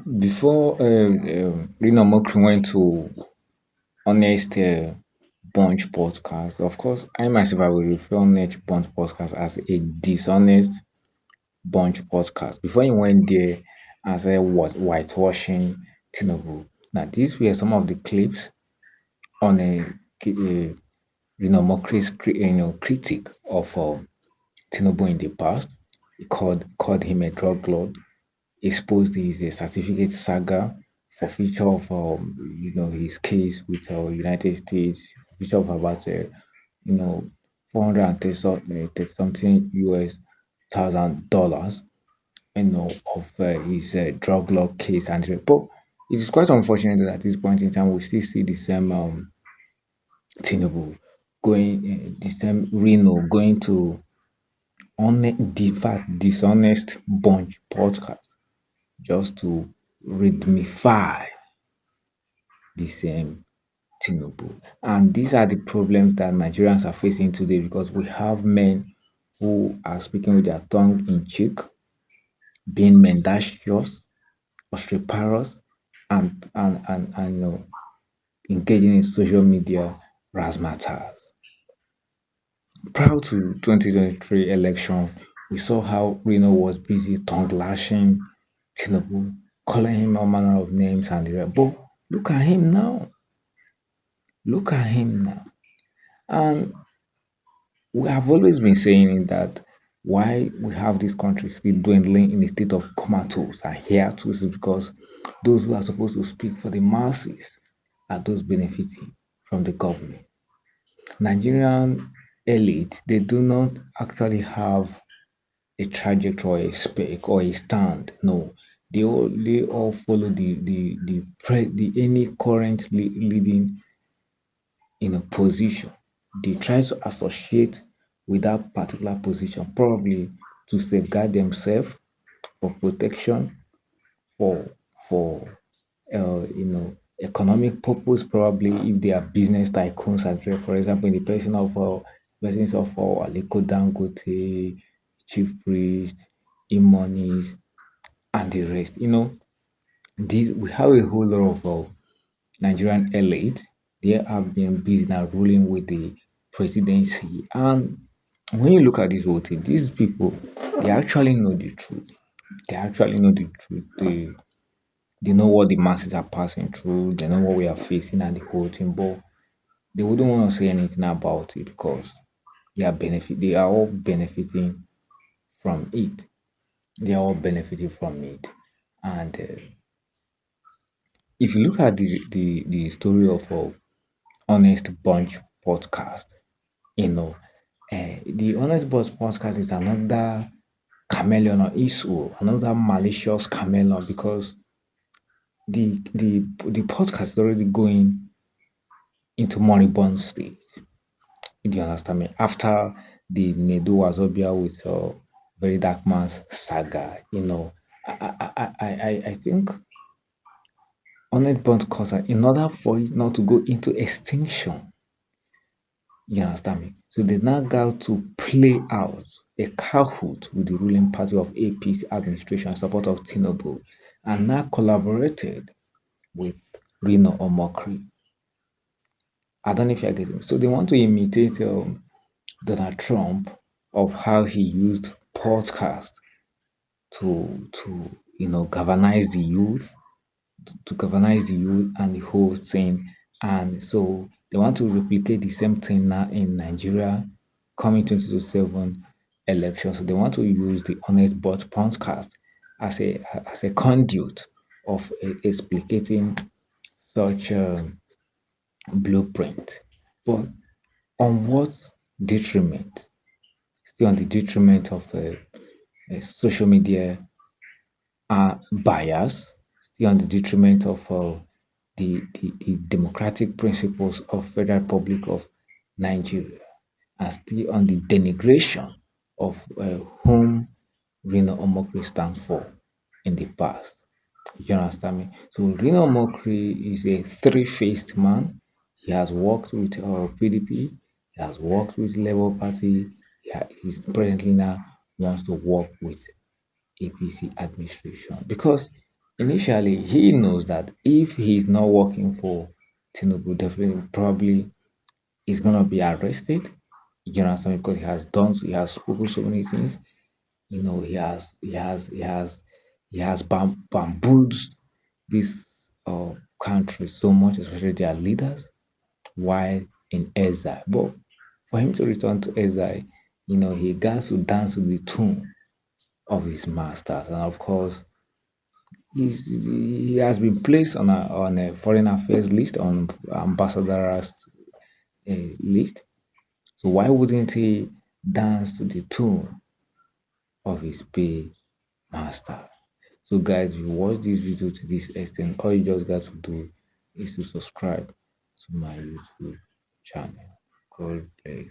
Before Reno Omokri went to Honest Bunch podcast, of course, I myself I will refer Honest Bunch podcast as a dishonest bunch podcast. Before he went there as a whitewashing Tinubu. Now, these were some of the clips on Reno Omokri's critic of Tinubu in the past. He called him a drug lord, exposed his certificate saga, for feature of his case with United States, feature of about you know 430 something US $1,000, of his drug law case and but it is quite unfortunate that at this point in time we still see the same Tinubu going the same Reno going to dishonest bunch podcast just to redeemify the same Tinubu. And these are the problems that Nigerians are facing today because we have men who are speaking with their tongue in cheek, being mendacious, obstreperous, and engaging in social media razzmatazz. Prior to 2023 election, we saw how Reno was busy tongue lashing Tinubu, calling him all manner of names and the rest. But look at him now. Look at him now. And we have always been saying that why we have this country still dwindling in a state of comatose and hiatus is because those who are supposed to speak for the masses are those benefiting from the government. Nigerian elite, they do not actually have a trajectory or a spec or a stand. No, they all follow the any current leading in a position. They try to associate with that particular position, probably to safeguard themselves for protection, for for economic purpose, probably if they are business tycoons and for example in the person of persons of Aliko Dangote, Chief Priest, Imonis, and the rest. These we have a whole lot of Nigerian elite. They have been busy now ruling with the presidency. And when you look at this whole thing, these people, they actually know the truth. They actually know the truth. They know what the masses are passing through. They know what we are facing and the whole thing. But they wouldn't want to say anything about it because they are all benefiting from it. They are all benefiting from it. And if you look at the story of Honest Bunch podcast, you know, the Honest Bunch podcast is another chameleon or issue, another malicious chameleon because the podcast is already going into moribund state. Do you understand me? After the Nedu Wazobia with Very Dark Man's saga, I think Honest Bunch podcast, in order for it not to go into extinction, you understand me? So they now got to play out a cahoot with the ruling party of APC administration in support of Tinubu and now collaborated with Reno Omokri. I don't know if you're getting me. So they want to imitate Donald Trump of how he used podcast to galvanize the youth, and the whole thing. And so they want to replicate the same thing now in Nigeria coming 2027 election. So they want to use the Honest Bot podcast as a conduit of explicating such blueprint. But on what detriment? Still on the detriment of social media bias, still on the detriment of the democratic principles of Federal Republic of Nigeria, and still on the denigration of whom Reno Omokri stands for in the past. You understand me? So Reno Omokri is a three-faced man. He has worked with PDP, he has worked with Labour Party, he's presently now wants to work with APC administration because initially he knows that if he's not working for Tinubu, definitely probably he's gonna be arrested. You understand? Because he has spoken so many things. You know, he has bamboozled this country so much, especially their leaders, while in exile. But for him to return to exile, you know, he got to dance to the tune of his masters, and of course, he has been placed on a foreign affairs list, on ambassadors list. So why wouldn't he dance to the tune of his pay master? So guys, if you watch this video to this extent, all you just got to do is to subscribe to my YouTube channel. God bless.